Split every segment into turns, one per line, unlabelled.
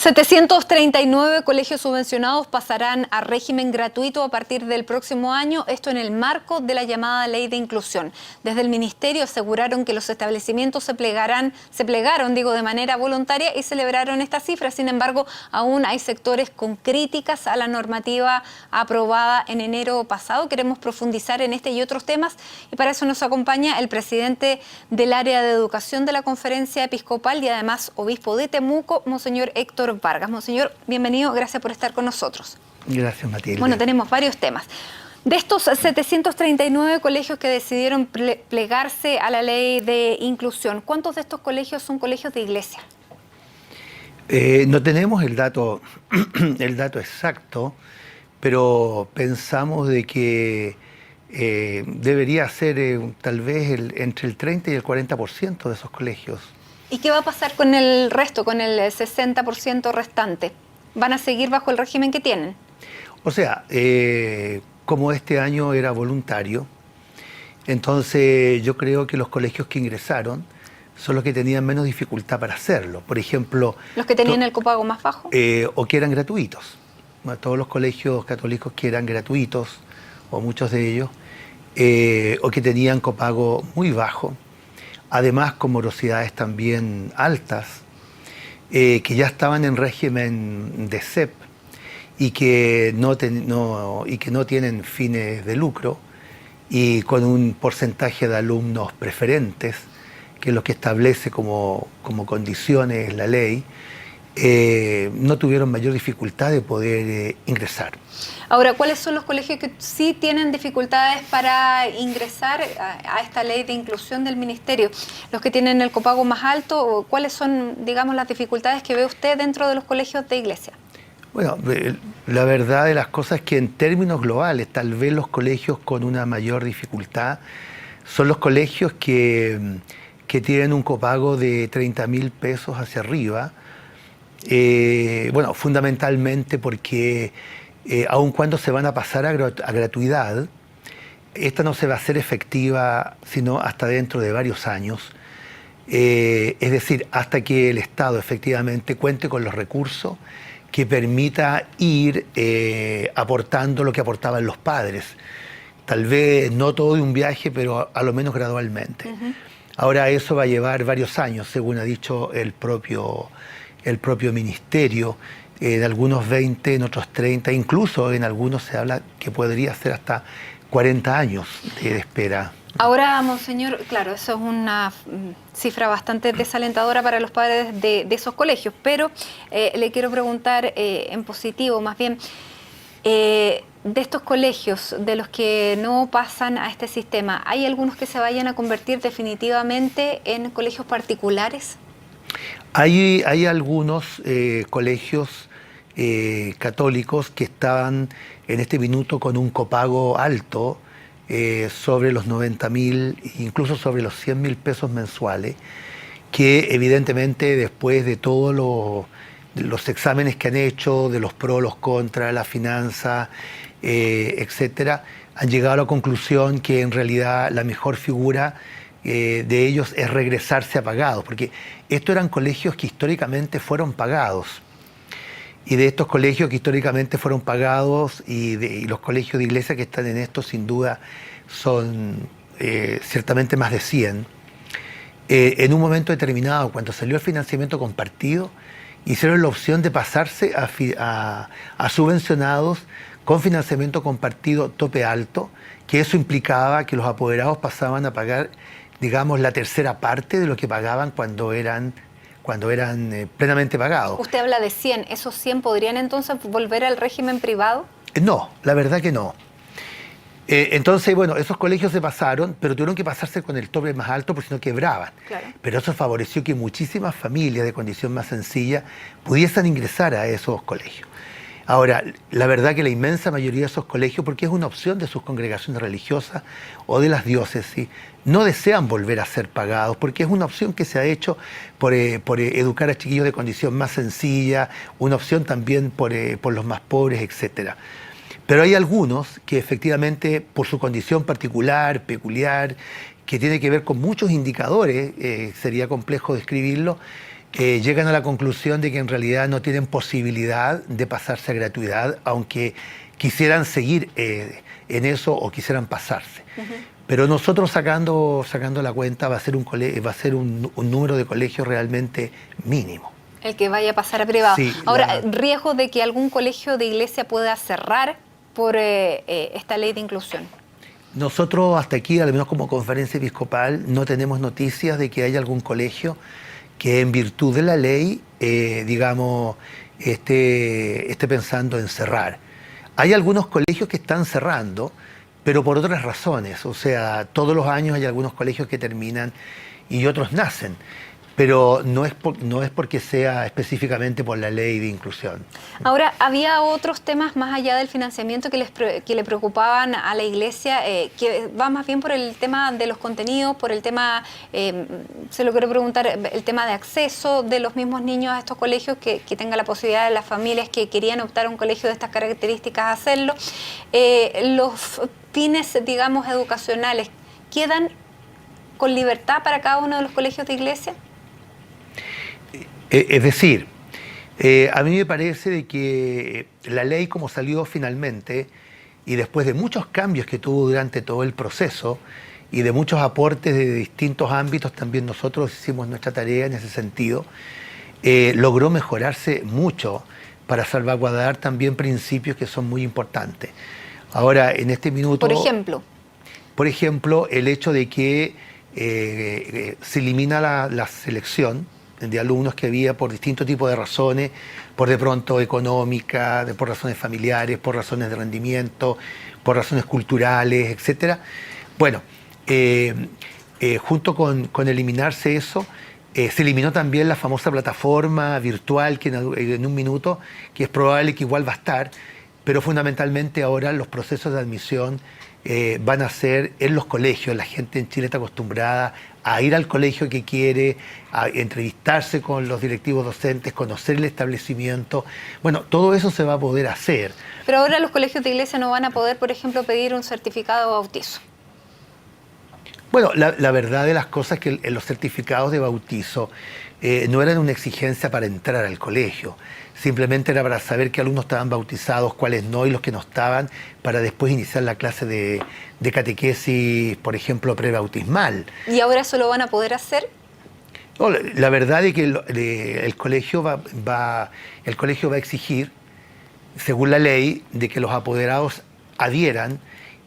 739 colegios subvencionados pasarán a régimen gratuito a partir del próximo año, esto en el marco de la llamada Ley de Inclusión. Desde el Ministerio aseguraron que los establecimientos se plegaron de manera voluntaria y celebraron esta cifra. Sin embargo, aún hay sectores con críticas a la normativa aprobada en enero pasado. Queremos profundizar en este y otros temas y para eso nos acompaña el presidente del área de educación de la Conferencia Episcopal y además obispo de Temuco, Monseñor Héctor Vargas. Monseñor, bienvenido, gracias por estar con nosotros.
Gracias, Matilde.
Bueno, tenemos varios temas. De estos 739 colegios que decidieron plegarse a la ley de inclusión, ¿cuántos de estos colegios son colegios de iglesia?
No tenemos el dato exacto, pero pensamos de que debería ser tal vez entre el 30 y el 40% de esos colegios.
¿Y qué va a pasar con el resto, con el 60% restante? ¿Van a seguir bajo el régimen que tienen?
O sea, como este año era voluntario, entonces yo creo que los colegios que ingresaron son los que tenían menos dificultad para hacerlo. Por ejemplo...
¿Los que tenían el copago más bajo?
O que eran gratuitos. Todos los colegios católicos que eran gratuitos, o muchos de ellos, o que tenían copago muy bajo, además con morosidades también altas, que ya estaban en régimen de CEP y que no tienen fines de lucro y con un porcentaje de alumnos preferentes, que es lo que establece como condiciones la ley, no tuvieron mayor dificultad de poder ingresar.
Ahora, ¿cuáles son los colegios que sí tienen dificultades para ingresar a esta ley de inclusión del Ministerio? ¿Los que tienen el copago más alto? ¿Cuáles son, digamos, las dificultades que ve usted dentro de los colegios de iglesia?
Bueno, la verdad de las cosas es que en términos globales, tal vez los colegios con una mayor dificultad son los colegios que tienen un copago de 30.000 pesos hacia arriba. Bueno, fundamentalmente porque aun cuando se van a pasar a gratuidad, esta no se va a hacer efectiva sino hasta dentro de varios años. Es decir, hasta que el Estado efectivamente cuente con los recursos que permita ir aportando lo que aportaban los padres. Tal vez no todo de un viaje, pero a lo menos gradualmente. Ahora eso va a llevar varios años, según ha dicho el propio ministerio, en algunos 20, en otros 30, incluso en algunos se habla que podría ser hasta 40 años de espera.
Ahora, Monseñor, claro, eso es una cifra bastante desalentadora para los padres de esos colegios, pero le quiero preguntar en positivo, más bien, de estos colegios, de los que no pasan a este sistema, ¿hay algunos que se vayan a convertir definitivamente en colegios particulares?
Hay algunos colegios católicos que estaban en este minuto con un copago alto, sobre los 90.000, incluso sobre los 100.000 pesos mensuales, que evidentemente después de todos los exámenes que han hecho, de los pros, los contras, la finanza, etcétera, han llegado a la conclusión que en realidad la mejor figura de ellos es regresarse a pagados, porque estos eran colegios que históricamente fueron pagados. Y de estos colegios que históricamente fueron pagados y los colegios de iglesia que están en esto, sin duda, son ciertamente más de 100. En un momento determinado, cuando salió el financiamiento compartido, hicieron la opción de pasarse a subvencionados con financiamiento compartido tope alto, que eso implicaba que los apoderados pasaban a pagar, digamos, la tercera parte de lo que pagaban cuando eran plenamente pagados.
Usted habla de 100, ¿esos 100 podrían entonces volver al régimen privado?
No, la verdad que no. Entonces, bueno, esos colegios se pasaron, pero tuvieron que pasarse con el tope más alto porque si no quebraban.
Claro.
Pero eso favoreció que muchísimas familias de condición más sencilla pudiesen ingresar a esos colegios. Ahora, la verdad que la inmensa mayoría de esos colegios, porque es una opción de sus congregaciones religiosas o de las diócesis, no desean volver a ser pagados, porque es una opción que se ha hecho por educar a chiquillos de condición más sencilla, una opción también por los más pobres, etcétera. Pero hay algunos que efectivamente, por su condición particular, peculiar, que tiene que ver con muchos indicadores, sería complejo describirlo, llegan a la conclusión de que en realidad no tienen posibilidad de pasarse a gratuidad, aunque quisieran seguir en eso o quisieran pasarse. Pero nosotros sacando la cuenta va a ser un número de colegios realmente mínimo.
El que vaya a pasar a privado.
Sí,
ahora, riesgo de que algún colegio de iglesia pueda cerrar por esta ley de inclusión.
Nosotros hasta aquí, al menos como conferencia episcopal, no tenemos noticias de que haya algún colegio que en virtud de la ley, digamos, esté pensando en cerrar. Hay algunos colegios que están cerrando, pero por otras razones. O sea, todos los años hay algunos colegios que terminan y otros nacen. Pero no es porque sea específicamente por la ley de inclusión.
Ahora, había otros temas más allá del financiamiento que le preocupaban a la iglesia, que va más bien por el tema de los contenidos, por el tema, se lo quiero preguntar, el tema de acceso de los mismos niños a estos colegios, que tengan la posibilidad de las familias que querían optar a un colegio de estas características hacerlo. Los fines, digamos, educacionales, ¿quedan con libertad para cada uno de los colegios de iglesia?
Es decir, a mí me parece de que la ley como salió finalmente y después de muchos cambios que tuvo durante todo el proceso y de muchos aportes de distintos ámbitos, también nosotros hicimos nuestra tarea en ese sentido, logró mejorarse mucho para salvaguardar también principios que son muy importantes. Ahora, en este minuto... Por ejemplo, el hecho de que se elimina la selección de alumnos que había por distintos tipos de razones, por de pronto económica, por razones familiares, por razones de rendimiento, por razones culturales, etc. Bueno, junto con eliminarse eso, se eliminó también la famosa plataforma virtual que en un minuto, que es probable que igual va a estar, pero fundamentalmente ahora los procesos de admisión van a ser en los colegios. La gente en Chile está acostumbrada a ir al colegio que quiere, a entrevistarse con los directivos docentes, conocer el establecimiento. Bueno, todo eso se va a poder hacer.
Pero ahora los colegios de iglesia no van a poder, por ejemplo, pedir un certificado de bautizo.
Bueno, la verdad de las cosas es que los certificados de bautizo no eran una exigencia para entrar al colegio. Simplemente era para saber qué alumnos estaban bautizados, cuáles no, y los que no estaban, para después iniciar la clase de catequesis, por ejemplo, prebautismal.
¿Y ahora eso lo van a poder hacer?
No, la verdad es que el colegio va a exigir, según la ley, de que los apoderados adhieran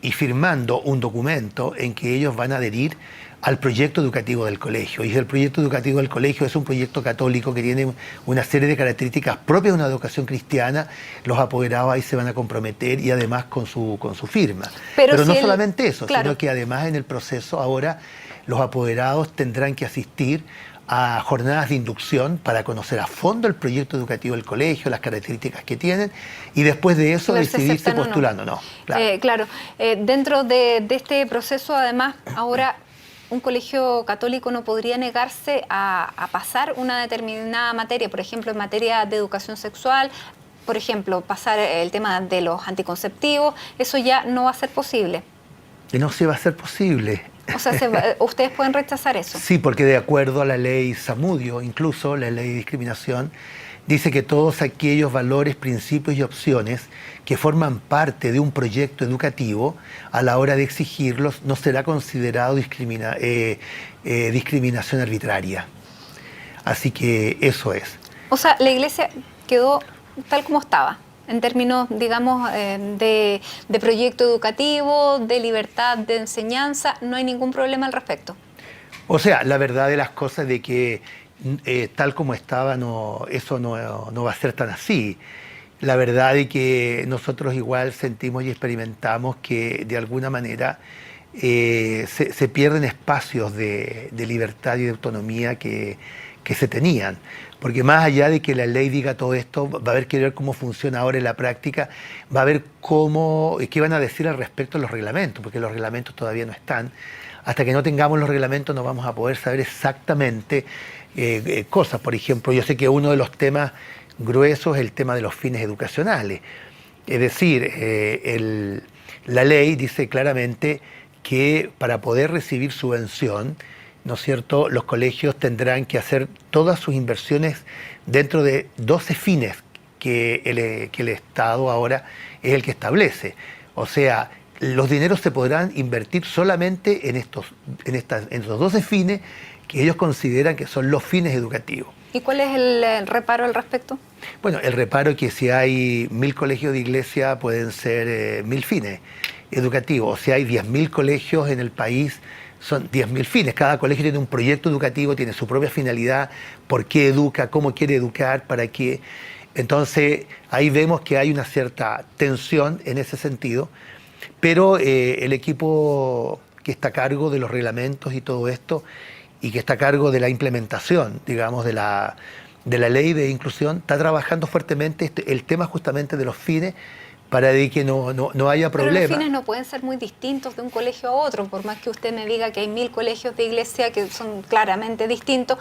y firmando un documento en que ellos van a adherir al proyecto educativo del colegio. Y el proyecto educativo del colegio es un proyecto católico que tiene una serie de características propias de una educación cristiana. Los apoderados ahí se van a comprometer y además con su firma. Pero no solamente eso, claro, sino que además en el proceso ahora los apoderados tendrán que asistir a jornadas de inducción para conocer a fondo el proyecto educativo del colegio, las características que tienen, y después de eso decidirse postulando. No,
claro. Dentro de este proceso, además, ahora un colegio católico no podría negarse a pasar una determinada materia, por ejemplo, en materia de educación sexual, por ejemplo, pasar el tema de los anticonceptivos. Eso ya no va a ser posible.
No se va a ser posible.
O sea, ¿ustedes pueden rechazar eso?
Sí, porque de acuerdo a la ley Zamudio, incluso la ley de discriminación, dice que todos aquellos valores, principios y opciones que forman parte de un proyecto educativo, a la hora de exigirlos, no será considerado discriminación arbitraria. Así que eso es.
O sea, la iglesia quedó tal como estaba, en términos, digamos, de proyecto educativo, de libertad de enseñanza, no hay ningún problema al respecto.
O sea, la verdad de las cosas es de que tal como estaba, eso no va a ser tan así. La verdad es que nosotros igual sentimos y experimentamos que de alguna manera se pierden espacios de libertad y de autonomía que se tenían. Porque más allá de que la ley diga todo esto, va a haber que ver cómo funciona ahora en la práctica, va a ver qué van a decir al respecto de los reglamentos, porque los reglamentos todavía no están. Hasta que no tengamos los reglamentos no vamos a poder saber exactamente cosas. Por ejemplo, yo sé que uno de los temas gruesos es el tema de los fines educacionales. Es decir, la ley dice claramente que para poder recibir subvención ¿no es cierto?, los colegios tendrán que hacer todas sus inversiones dentro de 12 fines que el Estado ahora es el que establece. O sea, los dineros se podrán invertir solamente en estos 12 fines que ellos consideran que son los fines educativos.
¿Y cuál es el reparo al respecto?
Bueno, el reparo es que si hay 1000 colegios de iglesia pueden ser 1000 fines educativos. O si hay 10.000 colegios en el país, son 10.000 fines. Cada colegio tiene un proyecto educativo, tiene su propia finalidad, por qué educa, cómo quiere educar, para qué. Entonces, ahí vemos que hay una cierta tensión en ese sentido, pero el equipo que está a cargo de los reglamentos y todo esto, y que está a cargo de la implementación, digamos, de la ley de inclusión, está trabajando fuertemente el tema justamente de los fines, para que no haya problema.
Pero los fines no pueden ser muy distintos de un colegio a otro, por más que usted me diga que hay 1000 colegios de iglesia que son claramente distintos,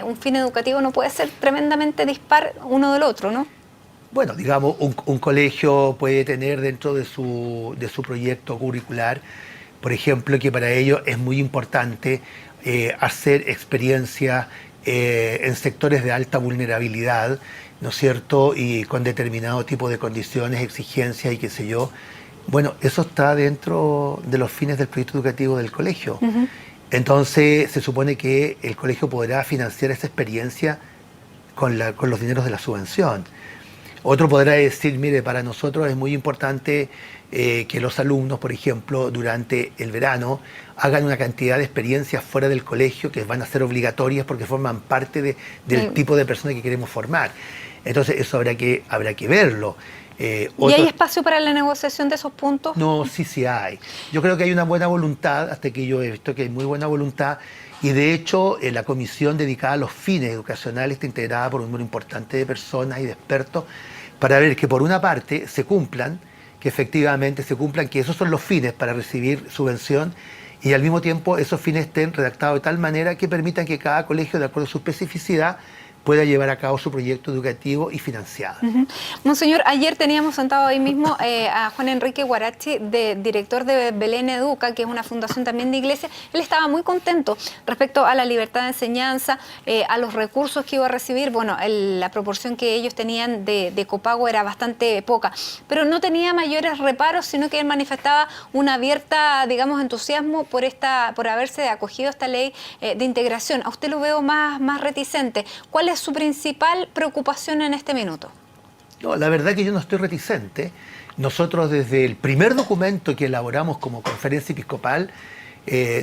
un fin educativo no puede ser tremendamente dispar uno del otro, ¿no?
Bueno, digamos, un colegio puede tener dentro de su proyecto curricular, por ejemplo, que para ellos es muy importante hacer experiencias en sectores de alta vulnerabilidad, ¿no es cierto?, y con determinado tipo de condiciones, exigencias y qué sé yo. Bueno, eso está dentro de los fines del proyecto educativo del colegio. Uh-huh. Entonces, se supone que el colegio podrá financiar esa experiencia con los dineros de la subvención. Otro podrá decir, mire, para nosotros es muy importante que los alumnos, por ejemplo, durante el verano hagan una cantidad de experiencias fuera del colegio que van a ser obligatorias porque forman parte del tipo de personas que queremos formar. Entonces, eso habrá que verlo.
¿Y hay espacio para la negociación de esos puntos?
No, sí hay. Yo creo que hay una buena voluntad, hasta que yo he visto que hay muy buena voluntad, y de hecho la comisión dedicada a los fines educacionales está integrada por un número importante de personas y de expertos para ver que por una parte se cumplan, que efectivamente se cumplan, que esos son los fines para recibir subvención, y al mismo tiempo esos fines estén redactados de tal manera que permitan que cada colegio, de acuerdo a su especificidad, pueda llevar a cabo su proyecto educativo y financiado.
Uh-huh. Monseñor, ayer teníamos sentado ahí mismo a Juan Enrique Guarachi, director de Belén Educa, que es una fundación también de iglesia. Él estaba muy contento respecto a la libertad de enseñanza, a los recursos que iba a recibir. Bueno, la proporción que ellos tenían de copago era bastante poca, pero no tenía mayores reparos, sino que él manifestaba una abierta, digamos, entusiasmo por haberse acogido a esta ley de integración. A usted lo veo más reticente. ¿Cuál es su principal preocupación en este minuto?
No, la verdad que yo no estoy reticente. Nosotros desde el primer documento que elaboramos como conferencia episcopal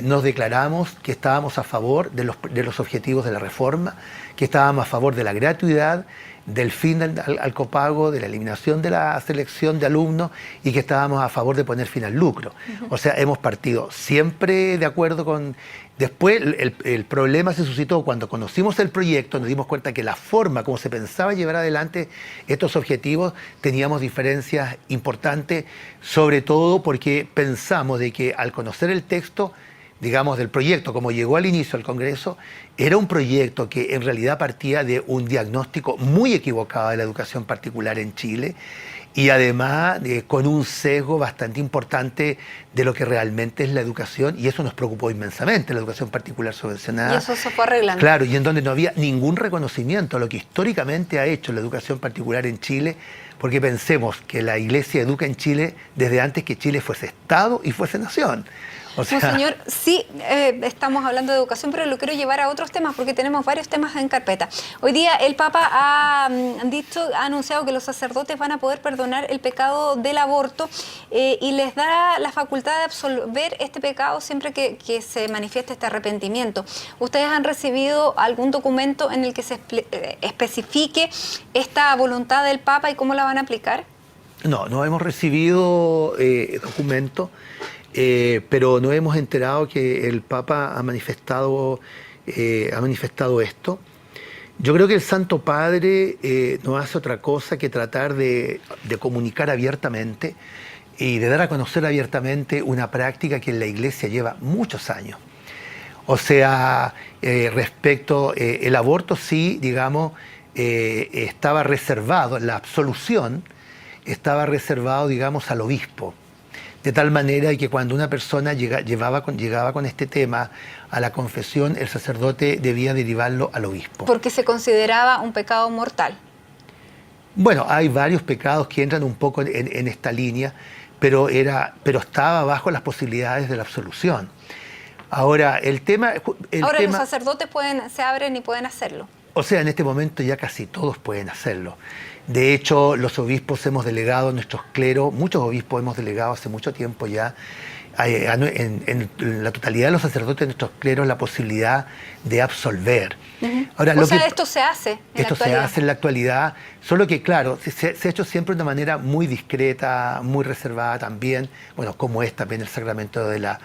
nos declaramos que estábamos a favor de los objetivos de la reforma, que estábamos a favor de la gratuidad, del fin al copago, de la eliminación de la selección de alumnos y que estábamos a favor de poner fin al lucro. Uh-huh. O sea, hemos partido siempre de acuerdo con... Después el problema se suscitó cuando conocimos el proyecto, nos dimos cuenta que la forma como se pensaba llevar adelante estos objetivos teníamos diferencias importantes, sobre todo porque pensamos de que al conocer el texto, digamos, del proyecto, como llegó al inicio al Congreso, era un proyecto que en realidad partía de un diagnóstico muy equivocado de la educación particular en Chile y además con un sesgo bastante importante de lo que realmente es la educación, y eso nos preocupó inmensamente, la educación particular subvencionada.
Y eso se fue arreglando.
Claro, y en donde no había ningún reconocimiento a lo que históricamente ha hecho la educación particular en Chile, porque pensemos que la Iglesia educa en Chile desde antes que Chile fuese Estado y fuese nación. O sea,
Monseñor, sí, estamos hablando de educación, pero lo quiero llevar a otros temas porque tenemos varios temas en carpeta. Hoy día el Papa ha anunciado que los sacerdotes van a poder perdonar el pecado del aborto y les da la facultad de absolver este pecado siempre que se manifieste este arrepentimiento. ¿Ustedes han recibido algún documento en el que se especifique esta voluntad del Papa y cómo la van a aplicar?
No hemos recibido documentos. Pero no hemos enterado que el Papa ha manifestado esto. Yo creo que el Santo Padre no hace otra cosa que tratar de comunicar abiertamente y de dar a conocer abiertamente una práctica que en la Iglesia lleva muchos años. O sea, respecto el aborto sí, digamos, estaba reservado, la absolución estaba reservado, digamos, al obispo. de tal manera que cuando una persona llegaba con este tema a la confesión, el sacerdote debía derivarlo al obispo.
Porque se consideraba un pecado mortal.
Bueno, hay varios pecados que entran un poco en esta línea, pero estaba bajo las posibilidades de la absolución. Ahora,
los sacerdotes se abren y pueden hacerlo.
O sea, en este momento ya casi todos pueden hacerlo. De hecho, los obispos hemos delegado a nuestros cleros, muchos obispos hemos delegado hace mucho tiempo ya, en la totalidad de los sacerdotes de nuestros cleros la posibilidad de absolver. Ahora,
esto se hace
en la actualidad, solo que claro, se ha hecho siempre de una manera muy discreta, muy reservada también, bueno, como es también el sacramento de la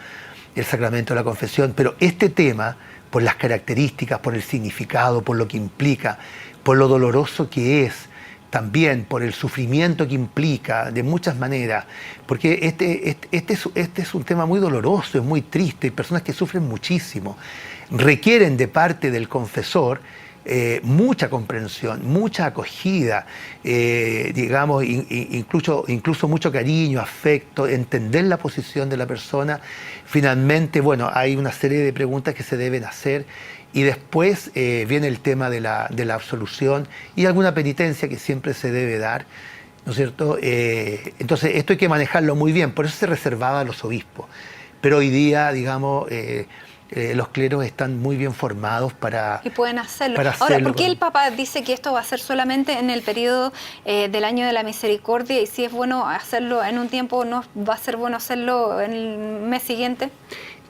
confesión, pero este tema, por las características, por el significado, por lo que implica, por lo doloroso que es, también por el sufrimiento que implica, de muchas maneras, porque este es un tema muy doloroso, es muy triste, hay personas que sufren muchísimo, requieren de parte del confesor mucha comprensión, mucha acogida, digamos, incluso mucho cariño, afecto, entender la posición de la persona. Finalmente, bueno, hay una serie de preguntas que se deben hacer y después viene el tema de la absolución y alguna penitencia que siempre se debe dar, ¿no es cierto? Entonces, esto hay que manejarlo muy bien, por eso se reservaba a los obispos. Pero hoy día, digamos, los cleros están muy bien formados para...
Y pueden hacerlo. Ahora, ¿por qué el Papa dice que esto va a ser solamente en el periodo del año de la misericordia y si es bueno hacerlo en un tiempo, no va a ser bueno hacerlo en el mes siguiente?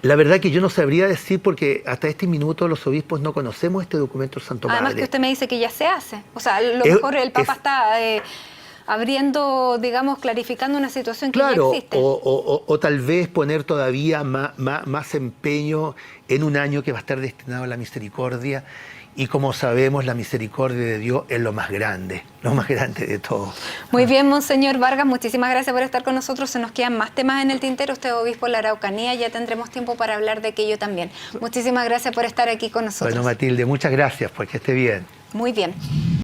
La verdad que yo no sabría decir porque hasta este minuto los obispos no conocemos este documento del Santo Padre.
Además que usted me dice que ya se hace. O sea, lo mejor el Papa está... abriendo, digamos, clarificando una situación que ya existe.
O tal vez poner todavía más empeño en un año que va a estar destinado a la misericordia. Y como sabemos, la misericordia de Dios es lo más grande de todo.
Muy bien, Monseñor Vargas, muchísimas gracias por estar con nosotros. Se nos quedan más temas en el tintero. Usted es obispo de la Araucanía, ya tendremos tiempo para hablar de aquello también. Muchísimas gracias por estar aquí con nosotros.
Bueno, Matilde, muchas gracias, porque esté bien.
Muy bien.